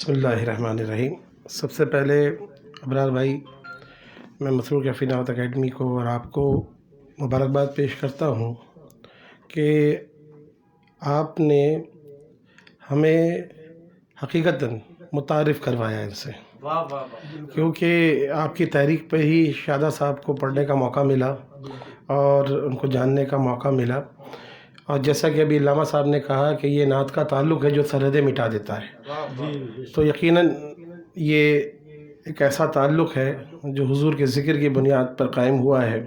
بسم اللہ الرحمن الرحیم۔ سب سے پہلے ابرار بھائی، میں مسرور کیفی نعت اکیڈمی کو اور آپ کو مبارکباد پیش کرتا ہوں کہ آپ نے ہمیں حقیقتاً متعارف کروایا ان سے، کیونکہ آپ کی تحریک پہ ہی شادہ صاحب کو پڑھنے کا موقع ملا اور ان کو جاننے کا موقع ملا۔ اور جیسا کہ ابھی علامہ صاحب نے کہا کہ یہ نعت کا تعلق ہے جو سرحدیں مٹا دیتا ہے، تو یقیناً یہ ایک ایسا تعلق ہے جو حضور کے ذکر کی بنیاد پر قائم ہوا ہے،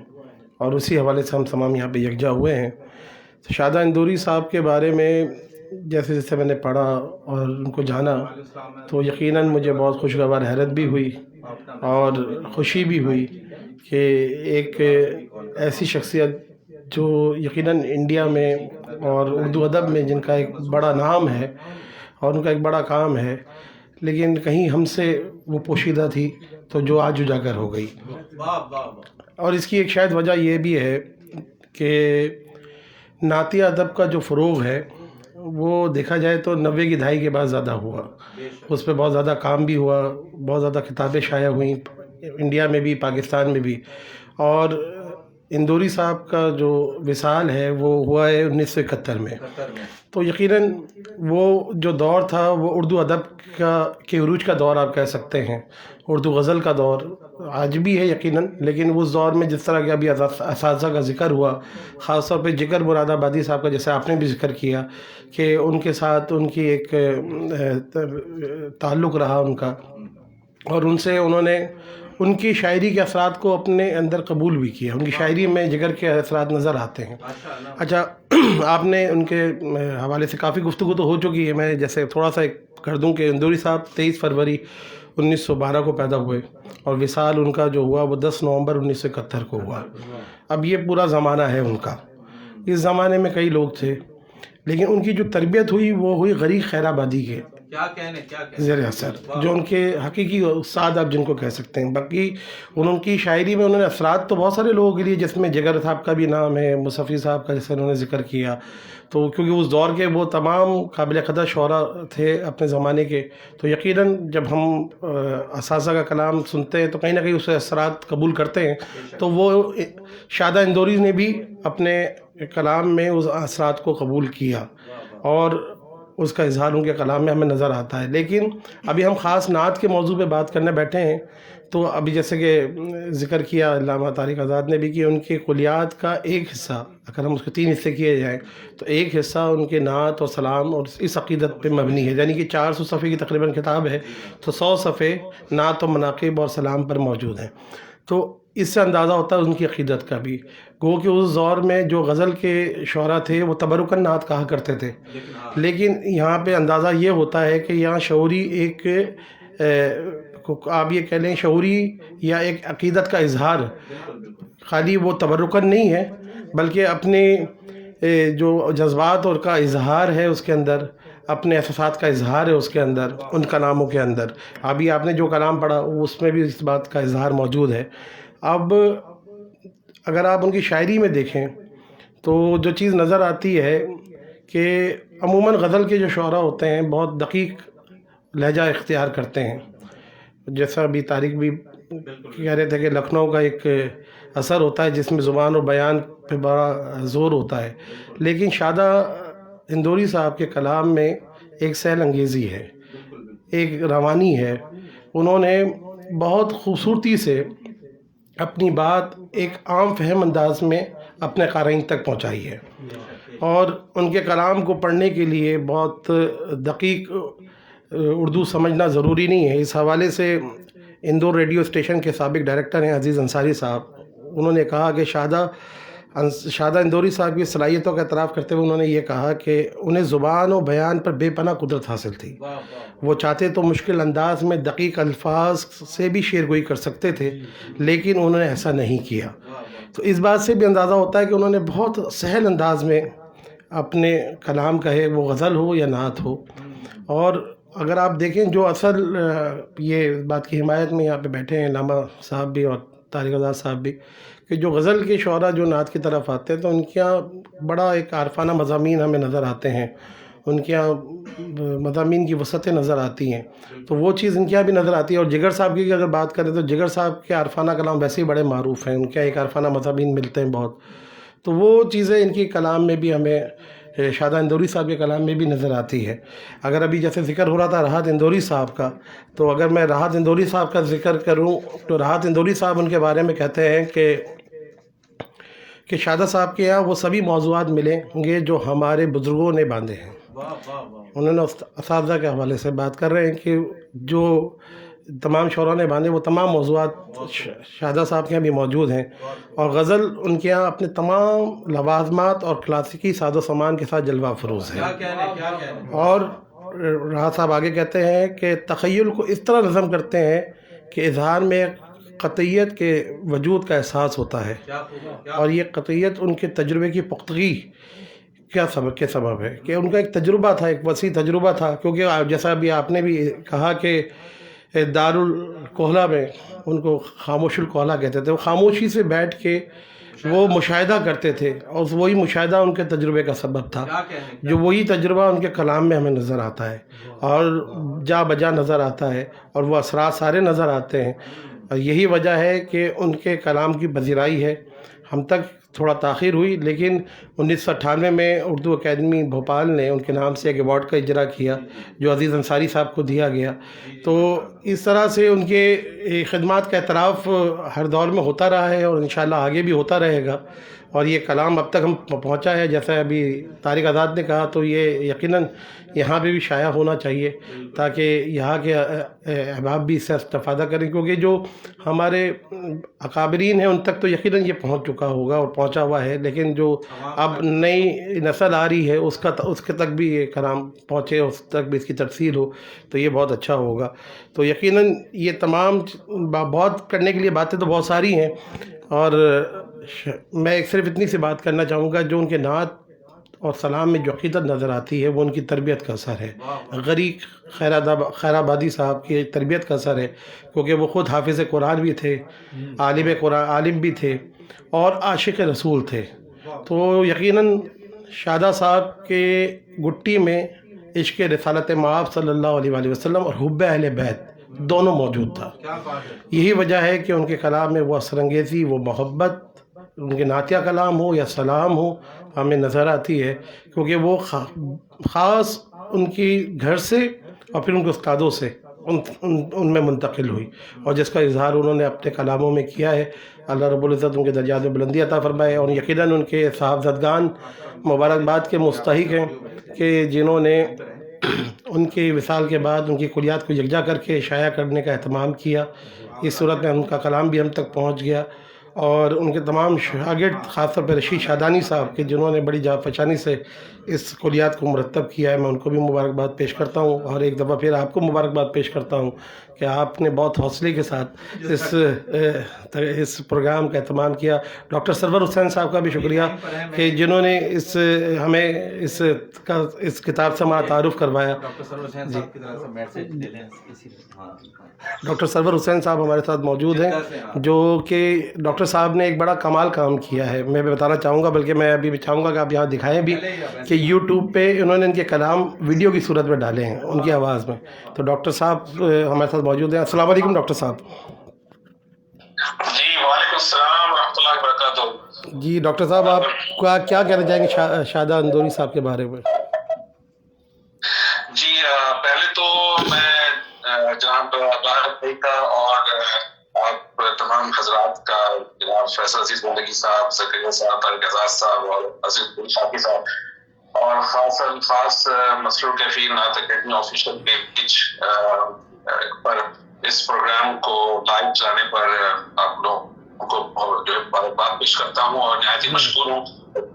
اور اسی حوالے سے ہم تمام یہاں پہ یکجا ہوئے ہیں۔ شادہ اندوری صاحب کے بارے میں جیسے جیسے میں نے پڑھا اور ان کو جانا، تو یقیناً مجھے بہت خوشگوار حیرت بھی ہوئی اور خوشی بھی ہوئی کہ ایک ایسی شخصیت جو یقیناً انڈیا میں اور اردو ادب میں جن کا ایک بڑا نام ہے اور ان کا ایک بڑا کام ہے، لیکن کہیں ہم سے وہ پوشیدہ تھی، تو جو آج اجاگر ہو گئی۔ اور اس کی ایک شاید وجہ یہ بھی ہے کہ نعتیہ ادب کا جو فروغ ہے وہ دیکھا جائے تو 90 کی دہائی کے بعد زیادہ ہوا، اس پہ بہت زیادہ کام بھی ہوا، بہت زیادہ کتابیں شائع ہوئیں انڈیا میں بھی پاکستان میں بھی، اور اندوری صاحب کا جو وصال ہے وہ ہوا ہے 1971 میں۔ تو یقیناً وہ جو دور تھا وہ اردو ادب کے عروج کا دور آپ کہہ سکتے ہیں، اردو غزل کا دور آج بھی ہے یقیناً، لیکن اس دور میں جس طرح کہ ابھی اساتذہ کا ذکر ہوا، خاص طور پہ جگر مراد آبادی صاحب کا جیسے آپ نے بھی ذکر کیا کہ ان کے ساتھ ان کی ایک تعلق رہا ان کا، اور ان سے انہوں نے ان کی شاعری کے اثرات کو اپنے اندر قبول بھی کیا، ان کی شاعری میں جگر کے اثرات نظر آتے ہیں۔ اچھا، آپ نے ان کے حوالے سے کافی گفتگو تو ہو چکی ہے، میں جیسے تھوڑا سا ایک کر دوں کہ اندوری صاحب 23 فروری 1912 کو پیدا ہوئے اور وصال ان کا جو ہوا وہ 10 نومبر 1971 کو ہوا۔ اب یہ پورا زمانہ ہے ان کا، اس زمانے میں کئی لوگ تھے، لیکن ان کی جو تربیت ہوئی وہ ہوئی غریق خیر آبادی کے زیر اثر، جو ان کے حقیقی استاد آپ جن کو کہہ سکتے ہیں۔ باقی ان کی شاعری میں انہوں نے اثرات تو بہت سارے لوگوں کے لیے، جس میں جگر صاحب کا بھی نام ہے، مصطفی صاحب کا جیسے انہوں نے ذکر کیا، تو کیونکہ اس دور کے وہ تمام قابل قدر شعراء تھے اپنے زمانے کے، تو یقیناً جب ہم اساتذہ کا کلام سنتے ہیں تو کہیں نہ کہیں اس سے اثرات قبول کرتے ہیں، تو وہ شادہ اندوری نے بھی اپنے کلام میں اس اثرات کو قبول کیا اور اس کا اظہار ان کے کلام میں ہمیں نظر آتا ہے۔ لیکن ابھی ہم خاص نعت کے موضوع پہ بات کرنے بیٹھے ہیں، تو ابھی جیسے کہ ذکر کیا علامہ طارق آزاد نے بھی کہ ان کے کلیات کا ایک حصہ، اگر ہم اس کے 3 حصے کیے جائیں تو ایک حصہ ان کے نعت اور سلام اور اس عقیدت پہ مبنی ہے، یعنی کہ 400 صفحے کی تقریباً کتاب ہے، تو 100 صفحے نعت و مناقب اور سلام پر موجود ہیں۔ تو اس سے اندازہ ہوتا ہے ان کی عقیدت کا بھی، گو کہ اس دور میں جو غزل کے شعراء تھے وہ تبرکاً نعت کہا کرتے تھے، لیکن یہاں پہ اندازہ یہ ہوتا ہے کہ یہاں شعوری ایک آپ یہ کہہ لیں شعوری یا ایک عقیدت کا اظہار، خالی وہ تبرکاً نہیں ہے بلکہ اپنے جو جذبات اور کا اظہار ہے اس کے اندر، اپنے احساسات کا اظہار ہے اس کے اندر، ان کلاموں کے اندر۔ ابھی آپ نے جو کلام پڑھا اس میں بھی اس بات کا اظہار موجود ہے۔ اب اگر آپ ان کی شاعری میں دیکھیں تو جو چیز نظر آتی ہے کہ عموماً غزل کے جو شعراء ہوتے ہیں بہت دقیق لہجہ اختیار کرتے ہیں، جیسا ابھی طارق بھی کہہ رہے تھے کہ لکھنؤ کا ایک اثر ہوتا ہے جس میں زبان اور بیان پہ بڑا زور ہوتا ہے، لیکن شادہ اندوری صاحب کے کلام میں ایک سیل انگیزی ہے، ایک روانی ہے۔ انہوں نے بہت خوبصورتی سے اپنی بات ایک عام فہم انداز میں اپنے قارئین تک پہنچائی ہے، اور ان کے کلام کو پڑھنے کے لیے بہت دقیق اردو سمجھنا ضروری نہیں ہے۔ اس حوالے سے اندور ریڈیو اسٹیشن کے سابق ڈائریکٹر ہیں عزیز انصاری صاحب، انہوں نے کہا کہ شادہ اندوری صاحب کی صلاحیتوں کا اعتراف کرتے ہوئے انہوں نے یہ کہا کہ انہیں زبان و بیان پر بے پناہ قدرت حاصل تھی، وہ چاہتے تو مشکل انداز میں دقیق الفاظ سے بھی شعر گوئی کر سکتے تھے، لیکن انہوں نے ایسا نہیں کیا۔ تو اس بات سے بھی اندازہ ہوتا ہے کہ انہوں نے بہت سہل انداز میں اپنے کلام کہے، وہ غزل ہو یا نعت ہو۔ اور اگر آپ دیکھیں جو اصل یہ بات کی حمایت میں یہاں پہ بیٹھے ہیں علامہ صاحب بھی اور طارق آزاد صاحب بھی، کہ جو غزل کے شعراء جو نعت کی طرف آتے ہیں تو ان کا بڑا ایک عارفانہ مضامین ہمیں نظر آتے ہیں، ان کے یہاں مضامین کی وسعتیں نظر آتی ہیں، تو وہ چیز ان کے یہاں بھی نظر آتی ہے. اور جگر صاحب کی اگر بات کریں تو جگر صاحب کے عارفانہ کلام ویسے ہی بڑے معروف ہیں، ان کے ایک عارفانہ مضامین ملتے ہیں بہت، تو وہ چیزیں ان کی کلام میں بھی ہمیں شادہ اندوری صاحب کے کلام میں بھی نظر آتی ہے. اگر ابھی جیسے ذکر ہو رہا تھا راحت اندوری صاحب کا، تو اگر میں راحت اندوری صاحب کا ذکر کروں تو راحت اندوری صاحب ان کے بارے میں کہتے ہیں کہ شادہ صاحب کے یہاں وہ سبھی موضوعات ملیں گے جو ہمارے بزرگوں نے باندھے ہیں. انہوں نے اساتذہ کے حوالے سے بات کر رہے ہیں کہ جو تمام شعراء نے باندھے وہ تمام موضوعات شادہ صاحب کے یہاں بھی موجود ہیں. اور غزل ان کے یہاں اپنے تمام لوازمات اور کلاسیکی ساز و سامان کے ساتھ جلوہ افروز ہے. اور راحت صاحب آگے کہتے ہیں کہ تخیل کو اس طرح نظم کرتے ہیں کہ اظہار میں قطعیت کے وجود کا احساس ہوتا ہے، اور یہ قطعیت ان کے تجربے کی پختگی کیا سبب کے سبب ہے کہ ان کا ایک تجربہ تھا، ایک وسیع تجربہ تھا. کیونکہ جیسا ابھی آپ نے بھی کہا کہ دار الکہلہ میں ان کو خاموش الکہلہ کہتے تھے، وہ خاموشی سے بیٹھ کے وہ مشاہدہ کرتے تھے، اور وہی مشاہدہ ان کے تجربے کا سبب تھا، جو وہی تجربہ ان کے کلام میں ہمیں نظر آتا ہے اور جا بجا نظر آتا ہے، اور وہ اثرات سارے نظر آتے ہیں. اور یہی وجہ ہے کہ ان کے کلام کی پذیرائی ہے. ہم تک تھوڑا تاخیر ہوئی، لیکن 1998 میں اردو اکیڈمی بھوپال نے ان کے نام سے ایک ایوارڈ کا اجرا کیا جو عزیز انصاری صاحب کو دیا گیا. تو اس طرح سے ان کے خدمات کا اعتراف ہر دور میں ہوتا رہا ہے، اور انشاءاللہ آگے بھی ہوتا رہے گا. اور یہ کلام اب تک ہم پہنچا ہے، جیسا ابھی طارق آزاد نے کہا، تو یہ یقیناً یہاں پہ بھی شائع ہونا چاہیے تاکہ یہاں کے احباب بھی اس سے استفادہ کریں. کیونکہ جو ہمارے اکابرین ہیں ان تک تو یقیناً یہ پہنچ چکا ہوگا اور پہنچا ہوا ہے، لیکن جو اب نئی نسل آ رہی ہے اس کے تک بھی یہ کلام پہنچے، اس تک بھی اس کی ترسیل ہو، تو یہ بہت اچھا ہوگا. تو یقیناً یہ تمام بہت کرنے کے لیے باتیں تو بہت ساری ہیں، اور میں ایک صرف اتنی سی بات کرنا چاہوں گا، جو ان کے نعت اور سلام میں جو عقیدت نظر آتی ہے وہ ان کی تربیت کا اثر ہے. غریق خیر آبادی صاحب کی تربیت کا اثر ہے، کیونکہ وہ خود حافظ قرآن بھی تھے، عالم بھی تھے، اور عاشق رسول تھے. تو یقیناً شادہ صاحب کے گٹی میں عشق رسالت مآب صلی اللہ علیہ وآلہ وسلم اور حب اہل بیت دونوں موجود تھا. یہی وجہ ہے کہ ان کے کلام میں وہ اثر انگیزی، وہ محبت، ان کے نعتیہ کلام ہو یا سلام ہو، ہمیں نظر آتی ہے. کیونکہ وہ خاص ان کی گھر سے اور پھر ان کے استادوں سے ان میں منتقل ہوئی، اور جس کا اظہار انہوں نے اپنے کلاموں میں کیا ہے. اللہ رب العزت ان کے درجات میں بلندی عطا فرمائے، اور یقیناً ان کے صاحبزادگان مبارکباد کے مستحق ہیں کہ جنہوں نے ان کے وصال کے بعد ان کی کلیات کو یکجا کر کے شائع کرنے کا اہتمام کیا. اس صورت میں ان کا کلام بھی ہم تک پہنچ گیا، اور ان کے تمام شاگرد، خاص طور پہ رشید شادانی صاحب کے جنہوں نے بڑی جانفشانی سے اس کلیات کو مرتب کیا ہے، میں ان کو بھی مبارکباد پیش کرتا ہوں. اور ایک دفعہ پھر آپ کو مبارکباد پیش کرتا ہوں کہ آپ نے بہت حوصلے کے ساتھ اس پروگرام کا اہتمام کیا. ڈاکٹر سرور حسین صاحب کا بھی شکریہ کہ جنہوں نے ہمیں اس کتاب سے ہمارا تعارف کروایا. ڈاکٹر سرور حسین صاحب ہمارے ساتھ موجود ہیں، جو کہ ڈاکٹر صاحب نے ایک بڑا کمال کام کیا ہے. میں بتانا چاہوں گا، بلکہ میں ابھی بھی چاہوں گا کہ آپ یہاں دکھائیں بھی کہ یوٹیوب پہ انہوں نے ان کے کلام ویڈیو کی صورت میں ڈالے ہیں ان کی آواز میں. تو ڈاکٹر صاحب ہمارے ساتھ موجود ہیں. السلام علیکم ڈاکٹر صاحب. جی وعلیکم السلام ورحمۃ اللہ وبرکاتہ. جی ڈاکٹر صاحب، آپ کیا کہنا چاہیں گے شادہ اندوری صاحب کے بارے میں؟ جی پہلے تو میں جناب بھائی کا اور آپ تمام حضرات کا، جناب فیصل عزیز زندگی صاحب، زکریا صاحب، طارق اعزاز صاحب اور عزیز الفاقی صاحب، اور خاص مسرور کیفی نعت اکیڈمی آفیشیل پیج پر اس پروگرام کو لائیو چلانے پر آپ لوگوں کو جو مبارکباد پیش کرتا ہوں، اور نہایت ہی مشکور ہوں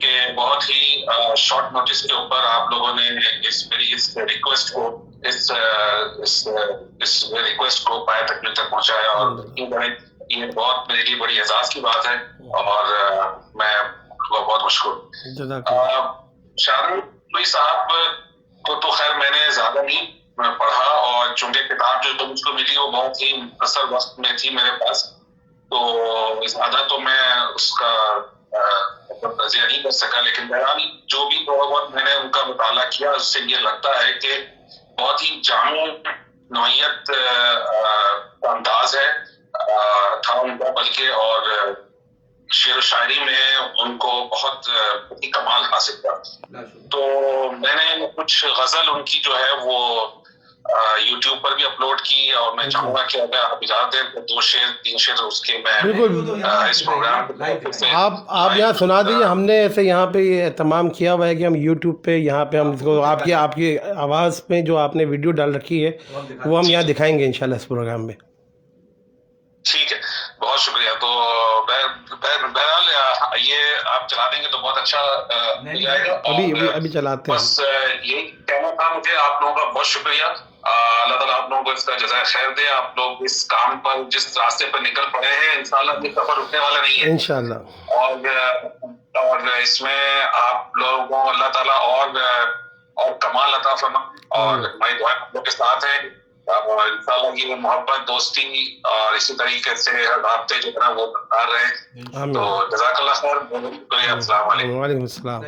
کہ بہت ہی شارٹ نوٹس کے اوپر آپ لوگوں نے میری اس ریکویسٹ کو پائے تک مجھ تک پہنچایا، اور یہ بہت میرے لیے بڑی اعزاز کی بات ہے، اور میں بہت مشکور. شادہ اندوری صاحب کو تو خیر میں نے زیادہ نہیں پڑھا، اور چونکہ کتاب جو مجھ کو ملی وہ بہت ہی مختصر وقت میں تھی میرے پاس، تو زیادہ تو میں اس کا تجزیہ نہیں کر سکا، لیکن بہرحال جو بھی تھوڑا بہت میں نے ان کا مطالعہ کیا اس سے یہ لگتا ہے کہ بہت ہی جامع نوعیت کا انداز ہے تھا ان کا، بلکہ اور شعر و شاعری میں ان کو بہت ہی کمال حاصل تھا. تو میں نے کچھ غزل ان کی جو ہے وہ یوٹیوب پر بھی اپلوڈ کی، اور میں چاہوں گا کہ اگر آپ اجازت دیں تو 2 شعر 3 شعر اس کے میں بالکل اس پروگرام آپ یہاں سنا دیجیے. ہم نے ایسے یہاں پہ یہ اہتمام کیا ہوا ہے کہ ہم یوٹیوب پہ یہاں پہ ہم اس کو آپ کی آواز میں جو آپ نے ویڈیو ڈال رکھی ہے وہ ہم یہاں دکھائیں گے انشاءاللہ اس پروگرام میں. ٹھیک ہے، بہت شکریہ. تو بہرحال یہ آپ چلا دیں گے تو بہت اچھا ہو جائے گا. ابھی چلاتے ہیں. بس یہی کہنا تھا مجھے. آپ لوگوں کا بہت شکریہ. اللہ تعالیٰ آپ لوگوں کو اس کا جزائے خیر دے. آپ لوگ اس کام پر جس راستے پر نکل پڑے ہیں انشاءاللہ یہ سفر رکنے والا نہیں ہے انشاءاللہ. اور اس میں آپ لوگوں کو اللہ تعالیٰ اور کمال عطا فرمائے، اور ہماری دعائیں آپ لوگ کے ساتھ ہیں. انشاءاللہ یہ محبت، دوستی اور اسی طریقے سے رابطے جو ہے نا وہ برقرار رہے. تو جزاک اللہ خیر، بہت شکریہ. السلام علیکم. وعلیکم السلام.